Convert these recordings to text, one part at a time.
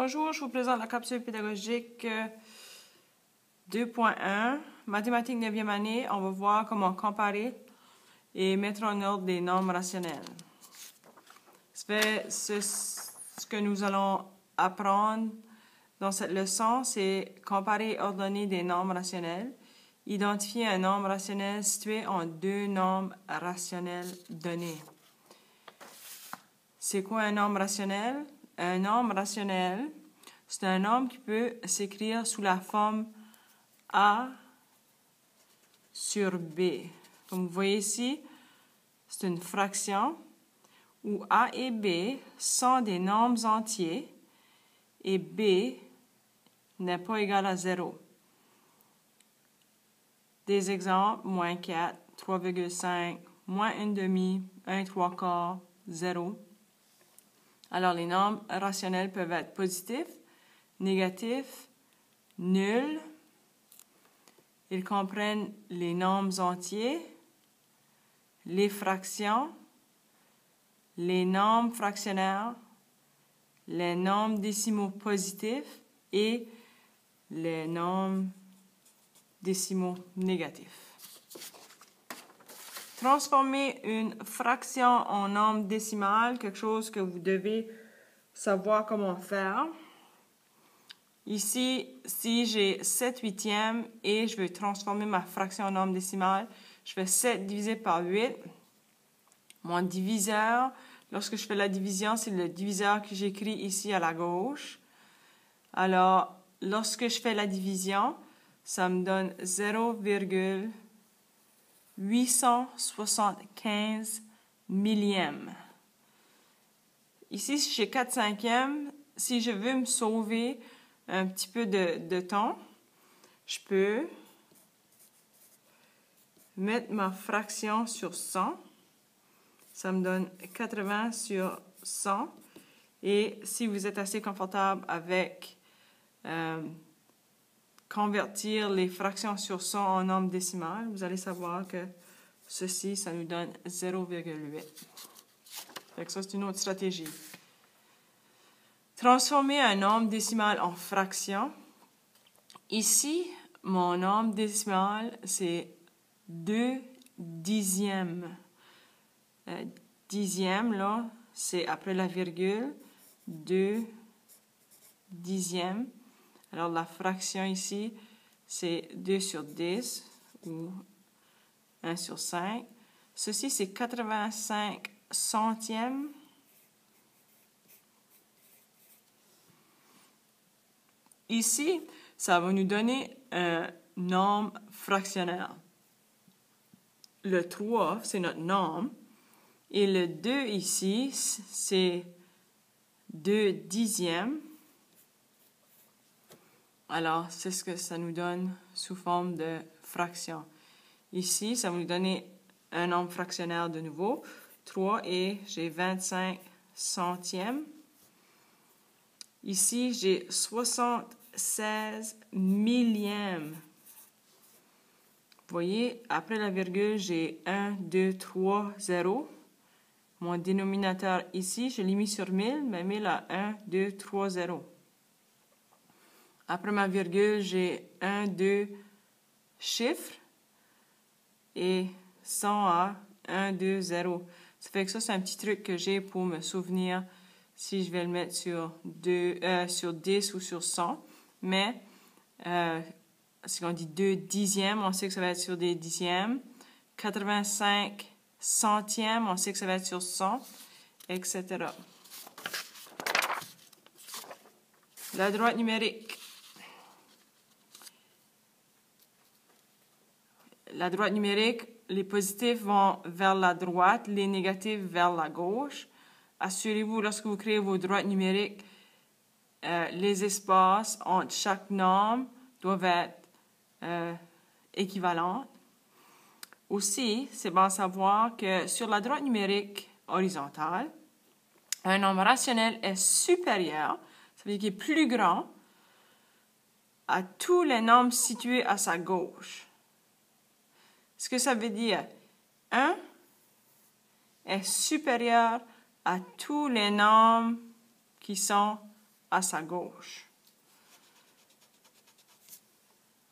Bonjour, je vous présente la capsule pédagogique 2.1, mathématiques 9e année. On va voir comment comparer et mettre en ordre des nombres rationnels. Ce que nous allons apprendre dans cette leçon, c'est comparer et ordonner des nombres rationnels. Identifier un nombre rationnel situé en deux nombres rationnels donnés. C'est quoi un nombre rationnel? Un nombre rationnel, c'est un nombre qui peut s'écrire sous la forme A sur B. Comme vous voyez ici, c'est une fraction où A et B sont des nombres entiers et B n'est pas égal à 0. Des exemples, moins 4, 3,5, moins 1 demi, 1 3 quarts, 0. Alors, les nombres rationnels peuvent être positifs, négatifs, nuls. Ils comprennent les nombres entiers, les fractions, les nombres fractionnaires, les nombres décimaux positifs et les nombres décimaux négatifs. Transformer une fraction en nombre décimal, quelque chose que vous devez savoir comment faire. Ici, si j'ai 7 huitièmes et je veux transformer ma fraction en nombre décimal, je fais 7 divisé par 8. Mon diviseur, lorsque je fais la division, c'est le diviseur que j'écris ici à la gauche. Alors, lorsque je fais la division, ça me donne 0,875 millièmes. Ici, j'ai 4 cinquièmes. Si je veux me sauver un petit peu de temps, je peux mettre ma fraction sur 100. Ça me donne 80 sur 100. Et si vous êtes assez confortable avec convertir les fractions sur 100 en nombre décimal, vous allez savoir que ceci, ça nous donne 0,8. Ça, c'est une autre stratégie. Transformer un nombre décimal en fraction. Ici, mon nombre décimal, c'est 2 dixièmes. Dixième, là, c'est après la virgule, 2 dixièmes. Alors, la fraction ici, c'est 2 sur 10 ou 1 sur 5. Ceci, c'est 85 centièmes. Ici, ça va nous donner un nombre fractionnaire. Le 3, c'est notre nombre. Et le 2 ici, c'est 2 dixièmes. Alors, c'est ce que ça nous donne sous forme de fraction. Ici, ça va nous donner un nombre fractionnaire de nouveau. 3 et j'ai 25 centièmes. Ici, j'ai 76 millièmes. Vous voyez, après la virgule, j'ai 1, 2, 3, 0. Mon dénominateur ici, je l'ai mis sur 1000, mais 1000 a 1, 2, 3, 0. Après ma virgule, j'ai 1, 2 chiffres et 100 a 1, 2, 0. Ça fait que ça, c'est un petit truc que j'ai pour me souvenir si je vais le mettre sur 10 ou sur 100. Mais si on dit 2 dixièmes, on sait que ça va être sur des dixièmes. 85 centièmes, on sait que ça va être sur 100, etc. La droite numérique. La droite numérique, les positifs vont vers la droite, les négatifs vers la gauche. Assurez-vous, lorsque vous créez vos droites numériques, les espaces entre chaque nombre doivent être équivalents. Aussi, c'est bon à savoir que sur la droite numérique horizontale, un nombre rationnel est supérieur, ça veut dire qu'il est plus grand, à tous les nombres situés à sa gauche. Ce que ça veut dire, 1 est supérieur à tous les nombres qui sont à sa gauche.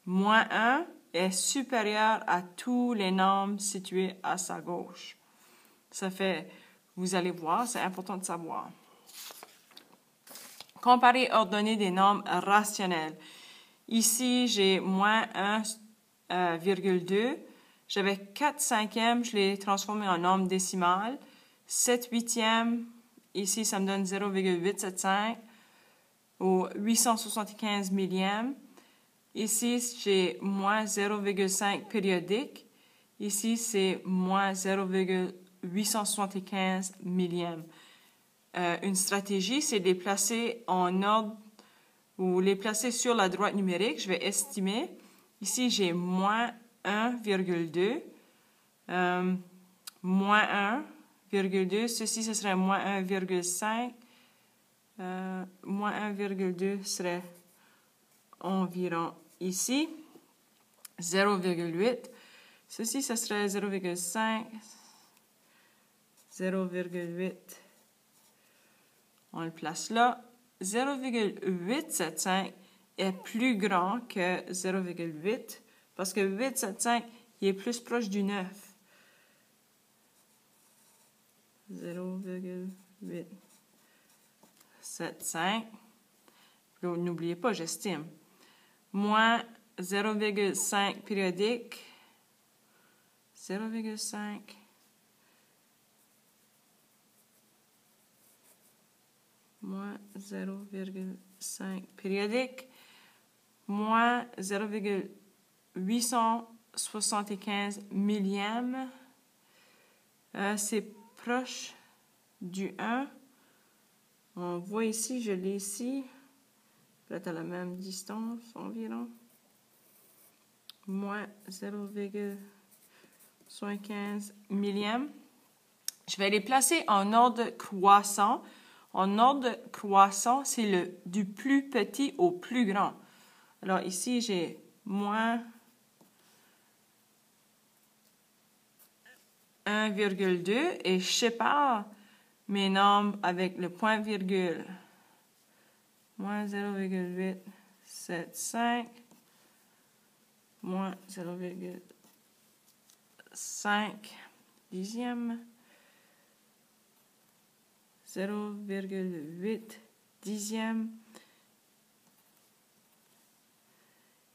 Moins 1 est supérieur à tous les nombres situés à sa gauche. Ça fait, vous allez voir, c'est important de savoir. Comparer ordonnées des nombres rationnels. Ici, j'ai moins 1,2. J'avais 4 cinquièmes, je l'ai transformé en nombre décimal. 7 huitièmes, ici, ça me donne 0,875 au 875 millième. Ici, j'ai moins 0,5 périodique. Ici, c'est moins 0,875 millième. Une stratégie, c'est de les placer en ordre ou les placer sur la droite numérique. Je vais estimer. Ici, j'ai moins 1,2. Moins 1,2. Ceci, ce serait moins 1,5. Moins 1,2 serait environ ici. 0,8. Ceci, ce serait 0,5. 0,8. On le place là. 0,875 est plus grand que 0,8 parce que 875 il est plus proche du 9. 0,875. N'oubliez pas, j'estime. Moins 0,5 périodique. 0,5. Moins 0,5 périodique, moins 0,875 millième. C'est proche du 1. On voit ici, je l'ai ici, peut-être à la même distance environ. Moins 0,75 millième. Je vais les placer en ordre croissant. En ordre croissant, c'est du plus petit au plus grand. Alors ici, j'ai moins 1,2 et je sépare mes nombres avec le point virgule. Moins 0,875, moins 0,5 dixième. 0,8 dixième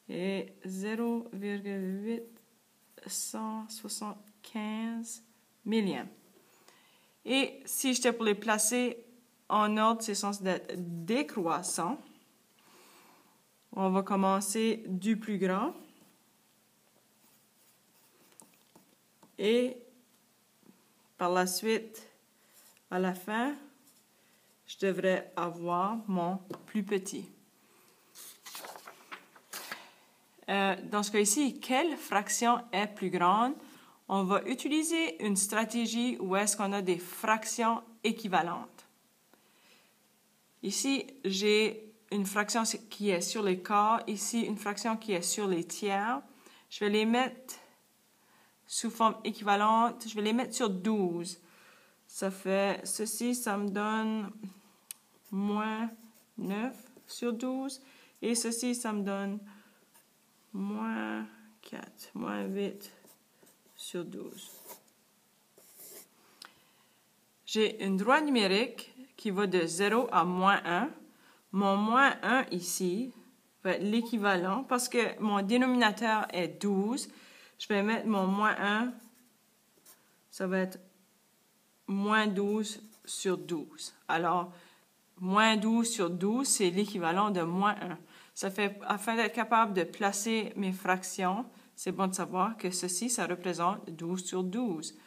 et 0,875 millième. Et si j'étais pour les placer en ordre, c'est censé être décroissant. On va commencer du plus grand. Et par la suite, à la fin, je devrais avoir mon plus petit. Dans ce cas-ci, quelle fraction est plus grande? On va utiliser une stratégie où est-ce qu'on a des fractions équivalentes. Ici, j'ai une fraction qui est sur les quarts. Ici, une fraction qui est sur les tiers. Je vais les mettre sous forme équivalente. Je vais les mettre sur 12. Ça fait ceci, ça me donne moins 9 sur 12. Et ceci, ça me donne moins 4, moins 8 sur 12. J'ai une droite numérique qui va de 0 à moins 1. Mon moins 1 ici va être l'équivalent parce que mon dénominateur est 12. Je vais mettre mon moins 1, ça va être moins 12 sur 12. Alors, moins 12 sur 12, c'est l'équivalent de moins 1. Ça fait, afin d'être capable de placer mes fractions, c'est bon de savoir que ceci, ça représente 12 sur 12.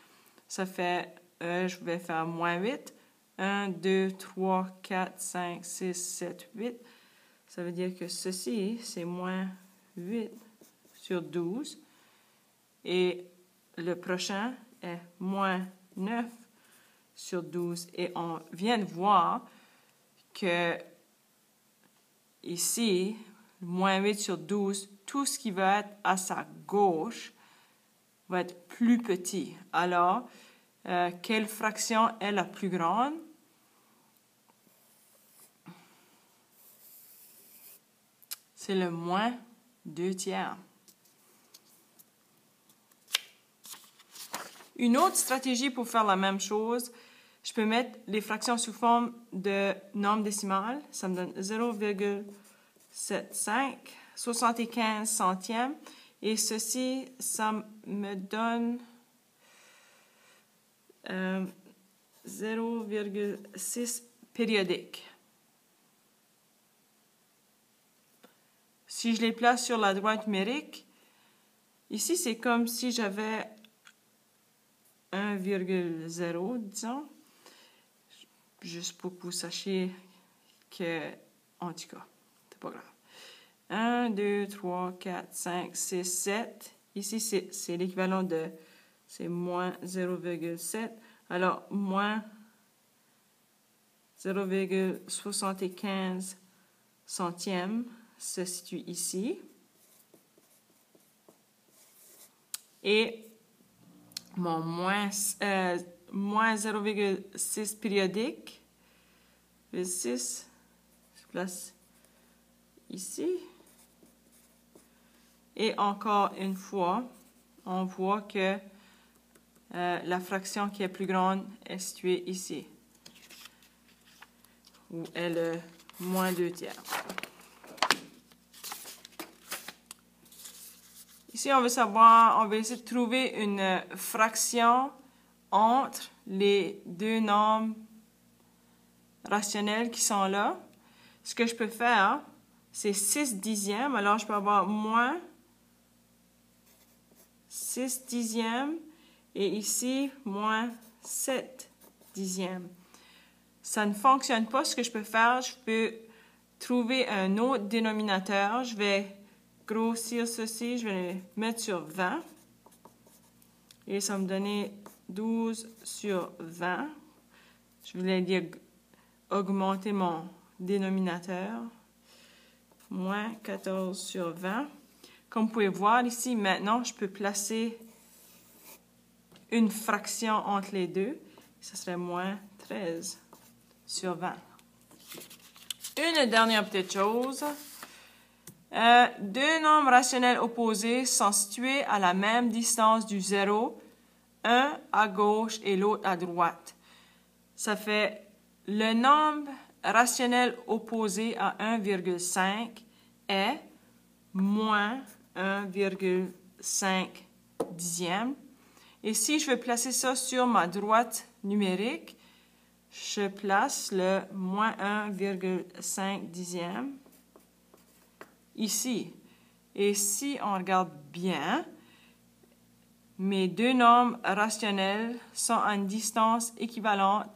Ça fait, je vais faire moins 8. 1, 2, 3, 4, 5, 6, 7, 8. Ça veut dire que ceci, c'est moins 8 sur 12. Et le prochain est moins 9 sur 12. Et on vient de voir que ici, moins 8 sur 12, tout ce qui va être à sa gauche va être plus petit. Alors, quelle fraction est la plus grande? c'est le moins 2 tiers. Une autre stratégie pour faire la même chose, je peux mettre les fractions sous forme de nombre décimal. Ça me donne 0,75 75 centièmes. Et ceci, ça me donne 0,6 périodique. Si je les place sur la droite numérique, ici, c'est comme si j'avais 1,0, disons, juste pour que vous sachiez que, en tout cas, c'est pas grave. 1, 2, 3, 4, 5, 6, 7. Ici, c'est l'équivalent de, c'est moins 0,7. Alors, moins 0,75 centièmes se situe ici. Et mon moins 0,6 périodique, le 6 se place ici. Et encore une fois, on voit que la fraction qui est plus grande est située ici, où est le moins 2 tiers. Ici, on veut essayer de trouver une fraction entre les deux nombres rationnels qui sont là. Ce que je peux faire, c'est 6 dixièmes. Alors, je peux avoir moins 6 dixièmes et ici, moins 7 dixièmes. Ça ne fonctionne pas. Ce que je peux faire, je peux trouver un autre dénominateur. Je vais grossir ceci, je vais le mettre sur 20. Et ça va me donner 12 sur 20. Je voulais dire augmenter mon dénominateur. Moins 14 sur 20. Comme vous pouvez voir ici, maintenant, je peux placer une fraction entre les deux. Ce serait moins 13 sur 20. Une dernière petite chose. Deux nombres rationnels opposés sont situés à la même distance du zéro, un à gauche et l'autre à droite. Ça fait le nombre rationnel opposé à 1,5 est moins 1,5 dixième. Et si je veux placer ça sur ma droite numérique, je place le moins 1,5 dixième ici. Et si on regarde bien, mes deux nombres rationnels sont à une distance équivalente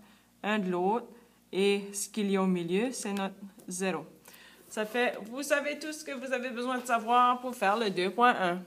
un de l'autre et ce qu'il y a au milieu, c'est notre 0. Ça fait, vous savez tout ce que vous avez besoin de savoir pour faire le 2.1.